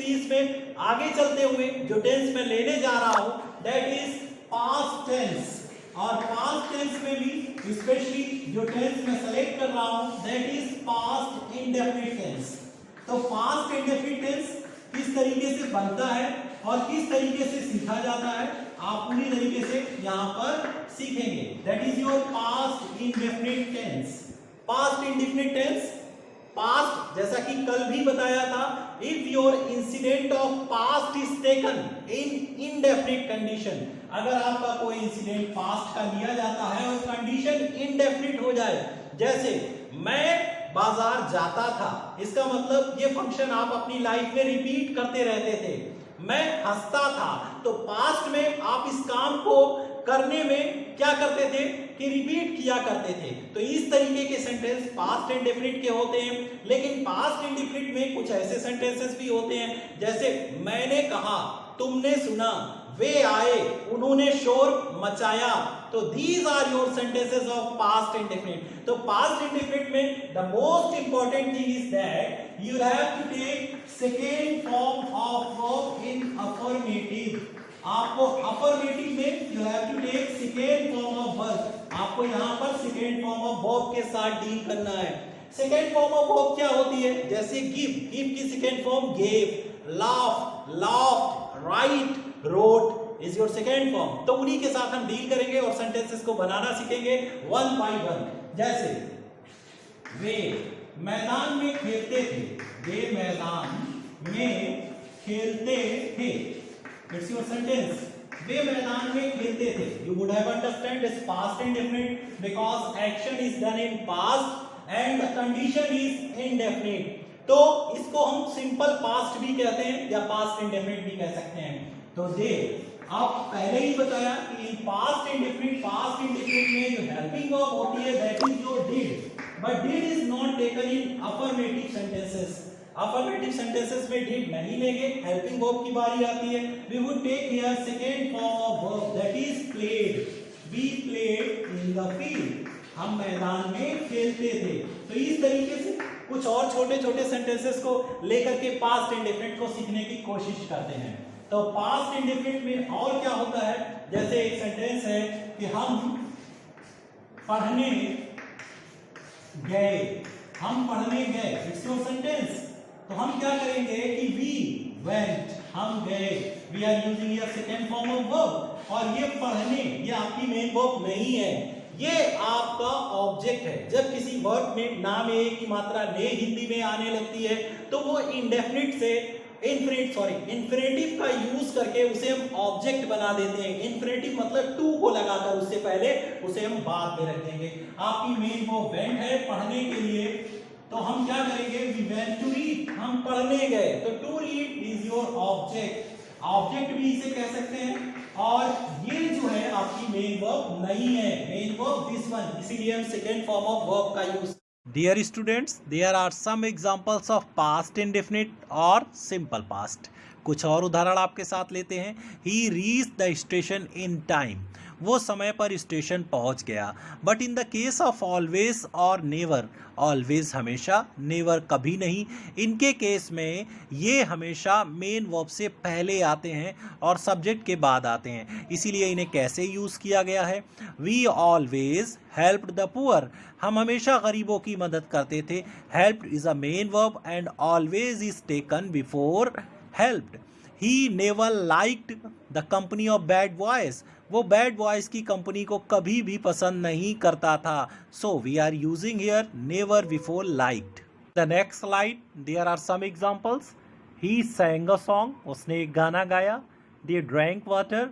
Series में आगे चलते हुए जो टेंस मैं लेने जा रहा हूं दैट इज पास्ट टेंस। और पास्ट टेंस में भी स्पेशली जो टेंस मैं सेलेक्ट कर रहा हूं that is past indefinite tense. तो पास्ट इंडेफिनिट टेंस किस तरीके से बनता है और किस तरीके से सीखा जाता है आप पूरी तरीके से यहां पर सीखेंगे। That is your past indefinite tense. Past indefinite tense, past जैसा कि कल भी बताया था, if your incident of past is taken in indefinite condition, अगर आपका कोई इंसिडेंट पास्ट का लिया जाता है और कंडीशन इनडेफिनिट हो जाए, जैसे मैं बाजार जाता था, इसका मतलब ये फंक्शन आप अपनी लाइफ में रिपीट करते रहते थे। मैं हंसता था, तो पास्ट में आप इस काम को करने में क्या करते थे कि रिपीट किया करते थे। तो इस तरीके के सेंटेंस पास्ट इंडेफिनिट के होते हैं। लेकिन पास्ट इंडेफिनिट में कुछ ऐसे सेंटेंसेस भी होते हैं जैसे मैंने कहा, तुमने सुना, वे आए, उन्होंने शोर मचाया। तो these are your sentences of past indefinite. तो पास्ट इंडेफिनिट में the most important thing is that you have to take second form of verb in affirmative. आपको अफर्मेटिव में you have to take second form of verb. आपको यहां पर second form of verb के साथ deal करना है। सेकेंड फॉर्म ऑफ वर्ब क्या होती है? जैसे गिव, गिव की second form gave, laugh, laughed, right, road is your second form. तो उन्हीं के साथ हम डील करेंगे और सेंटेंसेस को बनाना सीखेंगे वन बाय वन। जैसे वे मैदान में खेलते थे, वे मैदान में खेलते थे, इट्स योर सेंटेंस। वे मैदान में खेलते थे। You would have understand this past indefinite because action is done in past and the condition is indefinite. तो इसको हम सिंपल पास्ट भी कहते हैं या पास्ट इंडेफिनिट भी कह सकते हैं। तो दे आप पहले ही बताया कि पास्ट इंडेफिनिट में जो हेल्पिंग वर्ब होती है that is your did, but did is not taken in affirmative sentences. Affirmative sentences में डिड नहीं लेंगे, हेल्पिंग वर्ब की बारी आती है। We would take here second form of verb that is played. We played in the field, हम मैदान में खेलते थे। तो इस तरीके से कुछ और छोटे छोटे सेंटेंसेस को लेकर के पास्ट इंडेफिनिट को सीखने की कोशिश करते हैं। तो पास्ट इंडेफिनिट में और क्या होता है, जैसे एक सेंटेंस है कि हम पढ़ने गए, हम पढ़ने गए, इट्स योर सेंटेंस। तो हम क्या करेंगे कि वी वेंट, हम गए, we are using here second form of verb. और ये पढ़ने, ये आपकी मेन वर्ब नहीं है, ये आपका ऑब्जेक्ट है। जब किसी वर्ब में नाम ए की मात्रा ने हिंदी में आने लगती है तो वो इंडेफिनिट से इन्फिनेटिव का यूज करके उसे हम ऑब्जेक्ट बना देते हैं। इन्फिनेटिव मतलब टू को लगाकर उससे पहले उसे हम बाद में रख देंगे। आपकी मेन वर्ब वेंट है पढ़ने के लिए, तो हम क्या करेंगे वी वेंट टू रीड, हम पढ़ने गए। तो to read is your object, object भी इसे कह सकते हैं। और ये जो है आपकी मेन वर्ब नहीं है, मेन वर्ब दिस वन, इसीलिए हम सेकेंड फॉर्म ऑफ वर्ब का use. Dear students, there are some examples of past indefinite और simple past. कुछ और उदाहरण आपके साथ लेते हैं। He reached the station in time. वो समय पर स्टेशन पहुंच गया। But in the case of always और नेवर, ऑलवेज हमेशा, नेवर कभी नहीं, इनके केस में ये हमेशा मेन वर्ब से पहले आते हैं और सब्जेक्ट के बाद आते हैं। इसीलिए इन्हें कैसे यूज़ किया गया है? We always helped the poor, हम हमेशा गरीबों की मदद करते थे। Helped is a main verb and always is taken before helped. He never liked the company of bad boys, वो बैड बॉयज की कंपनी को कभी भी पसंद नहीं करता था। So we are using here never before liked. The next slide, there are some examples. He sang a song, उसने एक गाना गाया। They drank water,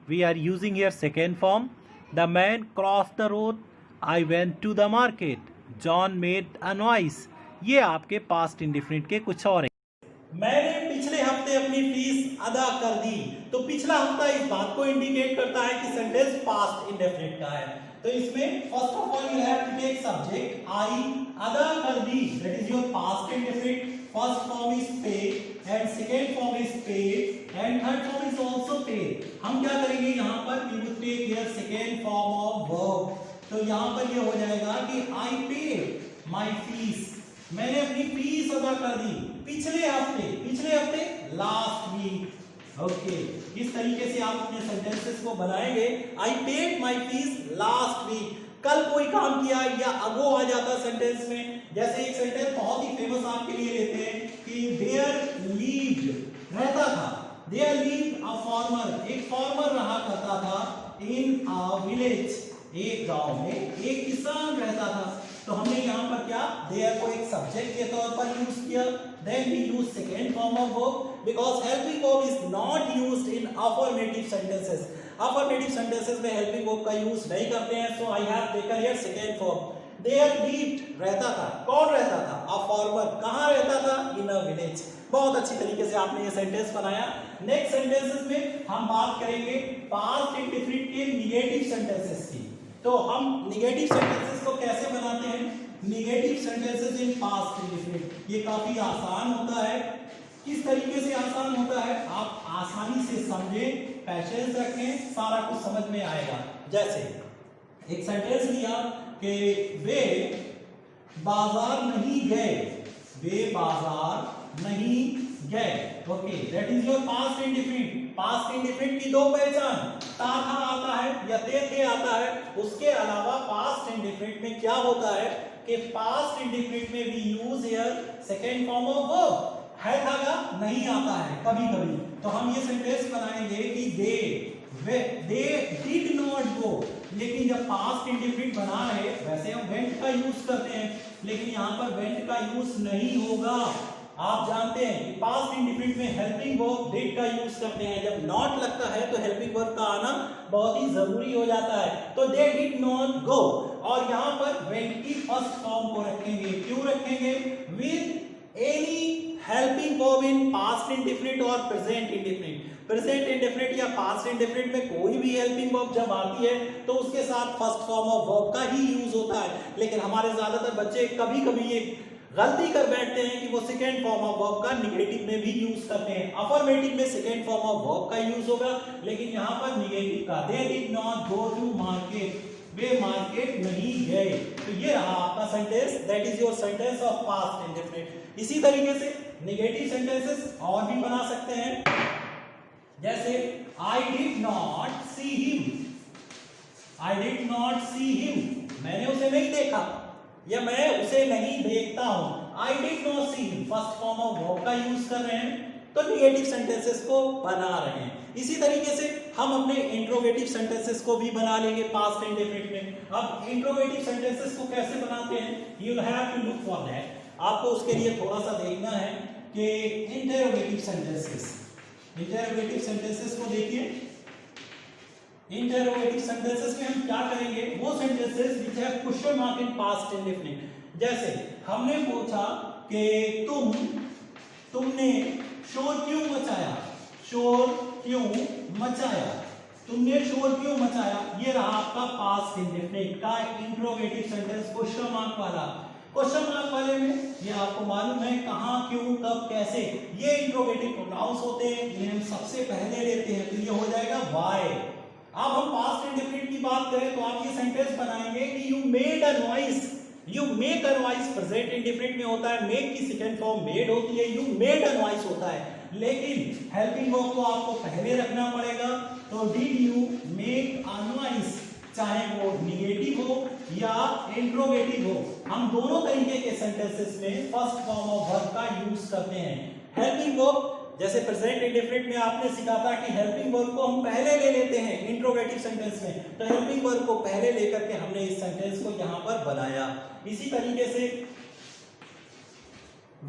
we are using here second form. The man crossed the road, I went to the market. John made a noise. ये आपके past indefinite के कुछ और हैं। मैंने पिछले हफ्ते अपनी फीस अदा कर दी। तो पिछला हफ्ता इस बात को इंडिकेट करता है कि सेंटेंस पास्ट इंडेफिनिट का है। तो इसमें first of all you have to take subject I, अदा कर दी, that is your past indefinite. First form is pay and second form is paid and third form is also paid. हम क्या करेंगे यहाँ पर, we will take here second form of verb. तो यहाँ पर ये हो जाएगा कि आई पेड माय फीस, मैंने अपनी फीस अदा कर दी। पिछले हफ्ते लास्ट वीक। ओके, इस तरीके से आप अपने सेंटेंसेस को बनाएंगे। I paid my fees last week, कल कोई काम किया या अगो आ जाता सेंटेंस में। जैसे एक सेंटेंस बहुत ही फेमस आपके लिए लेते हैं कि देयर लीव्ड, रहता था, देयर लीव्ड अ फार्मर, एक फार्मर रहा करता था इन अ विलेज, एक गांव में एक किसान रहता था। तो हमने यहाँ पर क्या देयर को एक सब्जेक्ट के तौर पर यूज किया। Then we use second form of verb because helping verb is not used in affirmative sentences. Affirmative sentences में हेल्पिंग वर्ब का यूज नहीं करते हैं। So I have taken here second form. There lived, रहता था, कौन रहता था? अ फार्मर, कहाँ रहता था? इन अ विलेज। बहुत अच्छी तरीके से आपने ये सेंटेंस बनाया। नेक्स्ट सेंटेंसेस में हम बात करेंगे पास्ट इंडेफिनिट के निगेटिव सेंटेंसेस की। तो हम निगेटिव सेंटेंसेस को कैसे बनाते हैं? Negative sentences in past indefinite, ये काफी आसान होता है। किस तरीके से आसान होता है? आप आसानी से समझें, पैशेंस रखें, सारा कुछ समझ में आएगा। जैसे एक सेंटेंस लिया कि वे बाजार नहीं गए, वे बाजार नहीं गए। Okay, that is your past indefinite. Past indefinite की दो पहचान, था आता है या थे आता है। उसके अलावा पास्ट इंडेफिनिट में क्या होता है कि पास्ट इंडेफिनिट में we use here second form of verb. है था नहीं आता है कभी कभी, तो हम ये सेंटेंस बनाएंगे कि दे डिड नॉट गो। लेकिन जब पास्ट इंडेफिनिट बना है, वैसे हम वेंट का यूज करते हैं, लेकिन यहाँ पर वेंट का यूज नहीं होगा। आप जानते हैं कि पास्ट इंडेफिनिट में हेल्पिंग वर्ब डिड का यूज करते हैं। जब नॉट लगता है तो हेल्पिंग वर्ब का आना बहुत ही जरूरी हो जाता है। तो दे डिड नॉट गो, और यहाँ पर वेंट की फर्स्ट फॉर्म को रखेंगे। क्यों रखेंगे? With any helping verb in past indefinite और प्रेजेंट इंडेफिनिट। प्रेजेंट इंडेफिनिट या पास्ट इंडेफिनिट में कोई भी हेल्पिंग वर्ब जब आती है तो उसके साथ फर्स्ट फॉर्म ऑफ वर्ब का ही यूज होता है। लेकिन हमारे ज्यादातर बच्चे कभी कभी ये गलती कर बैठते हैं कि वो सेकेंड फॉर्म ऑफ वर्ब का निगेटिव में भी यूज करते हैं। अफर्मेटिव में सेकेंड फॉर्म ऑफ वर्ब का यूज होगा, लेकिन यहाँ पर निगेटिव का। They did not go to market, वे मार्केट नहीं गए। तो ये रहा आपका sentence, that is your sentence of past indefinite. इसी तरीके से निगेटिव सेंटेंसेस और भी बना सकते हैं। जैसे I did not see him, I did not see him, मैंने उसे नहीं देखा या मैं उसे नहीं देखता हूं। I did not see him, first form of verb का यूज कर रहे हैं, तो निगेटिव सेंटेंसेस को बना रहे हैं। इसी तरीके से हम अपने इंट्रोगेटिव सेंटेंसेस को भी बना लेंगे पास्ट इंडेफिनिट में। अब इंट्रोगेटिव सेंटेंसेस को कैसे बनाते हैं? You will have to look for that. आपको उसके लिए थोड़ा सा देखना है कि इंटरोगेटिव सेंटेंसेस, इंटरोगेटिव सेंटेंसेस को देखिए। इंटरोगेटिव सेंटेंसेस में हम क्या करेंगे? वो sentences which have question mark in past indefinite. जैसे हमने पूछा कि तुमने शोर क्यों मचाया, शोर क्यों मचाया, तुमने शोर क्यों मचाया। ये रहा आपका पास्ट इंडेफिनिट का इंटरोगेटिव सेंटेंस, क्वेश्चन मार्क वाला। क्वेश्चन मार्क वाले में ये आपको मालूम है कहां, क्यों, कब, कैसे, ये इंट्रोगेटिव प्रोनाउंस होते हैं, इन्हें हम सबसे पहले लेते हैं, तो ये हो जाएगा व्हाई। अब हम पास्ट इंडेफिनिट की बात करें तो आप ये सेंटेंस बनाएंगे कि you made a noise, you make a noise present indefinite में होता है, मेक की सेकंड फॉर्म मेड होती है, यू मेड अ नॉइस होता है, लेकिन हेल्पिंग वर्ब को आपको पहले रखना पड़ेगा। तो did you make a noise, चाहे वो निगेटिव हो या इंट्रोगेटिव हो, हम दोनों तरीके के सेंटेंसेस में फर्स्ट फॉर्म ऑफ वर्ब का यूज करते हैं। हेल्पिंग वर्ब जैसे प्रेजेंट इंडेफिनिट में आपने सीखा था कि हेल्पिंग वर्ब को हम पहले ले लेते हैं इंट्रोगेटिव सेंटेंस में, तो हेल्पिंग वर्ब को पहले लेकर के हमने इस सेंटेंस को यहां पर बनाया। इसी तरीके से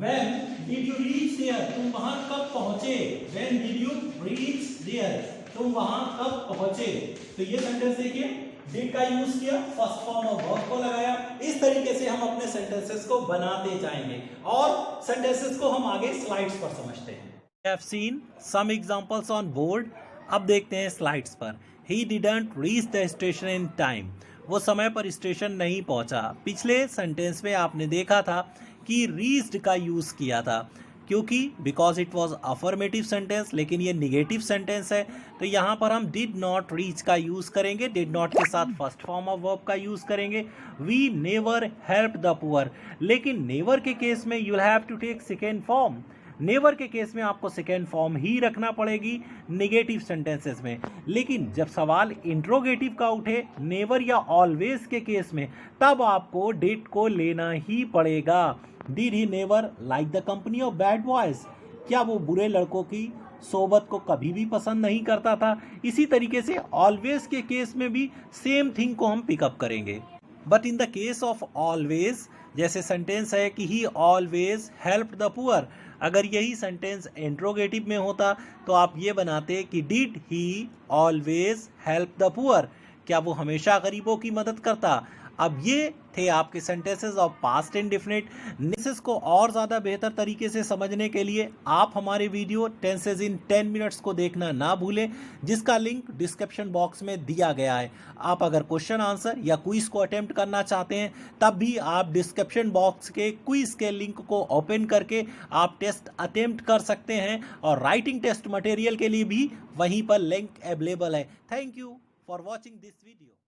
when did you reach there, तुम वहां कब पहुंचे, when did you reach there, तुम वहां कब पहुंचे। तो ये सेंटेंस देखिए, डिड का यूज किया, फर्स्ट फॉर्म ऑफ वर्ब को लगाया। इस तरीके से हम अपने सेंटेंसेस को बनाते जाएंगे और सेंटेंसेस को हम आगे स्लाइड्स पर समझते हैं। We have seen some examples on board. अब देखते हैं स्लाइड्स पर। He didn't reach the station in time. वो समय पर स्टेशन नहीं पहुंचा। पिछले सेंटेंस में आपने देखा था कि reached का यूज किया था, क्योंकि because it was affirmative sentence, लेकिन ये निगेटिव सेंटेंस है, तो यहाँ पर हम डिड नॉट रीच का यूज करेंगे। डिड नॉट के साथ फर्स्ट फॉर्म ऑफ वर्ब का यूज करेंगे। We never help the poor, लेकिन नेवर के केस में you have to take second form. Never के केस में आपको सेकेंड फॉर्म ही रखना पड़ेगी नेगेटिव सेंटेंसेस में। लेकिन जब सवाल इंट्रोगेटिव का उठे नेवर या ऑलवेज के केस में, तब आपको डिड को लेना ही पड़ेगा। Did he never like the company of bad boys? क्या वो बुरे लड़कों की सोबत को कभी भी पसंद नहीं करता था? इसी तरीके से ऑलवेज के केस में भी सेम थिंग को हम पिकअप करेंगे। But in the case of always, जैसे सेंटेंस है कि ही ऑलवेज हेल्प्ड द पुअर, अगर यही सेंटेंस इंट्रोगेटिव में होता तो आप ये बनाते कि did he always help the poor? क्या वो हमेशा गरीबों की मदद करता? अब ये थे आपके sentences of past indefinite. Tenses को और ज़्यादा बेहतर तरीके से समझने के लिए आप हमारे वीडियो टेंसेस इन 10 मिनट्स को देखना ना भूलें, जिसका लिंक डिस्क्रिप्शन बॉक्स में दिया गया है। आप अगर क्वेश्चन आंसर या क्विज को अटेम्प्ट करना चाहते हैं तब भी आप डिस्क्रिप्शन बॉक्स के क्विज के लिंक को ओपन करके आप टेस्ट अटेम्प्ट कर सकते हैं, और राइटिंग टेस्ट मटेरियल के लिए भी वहीं पर लिंक अवेलेबल है। Thank you for watching this video.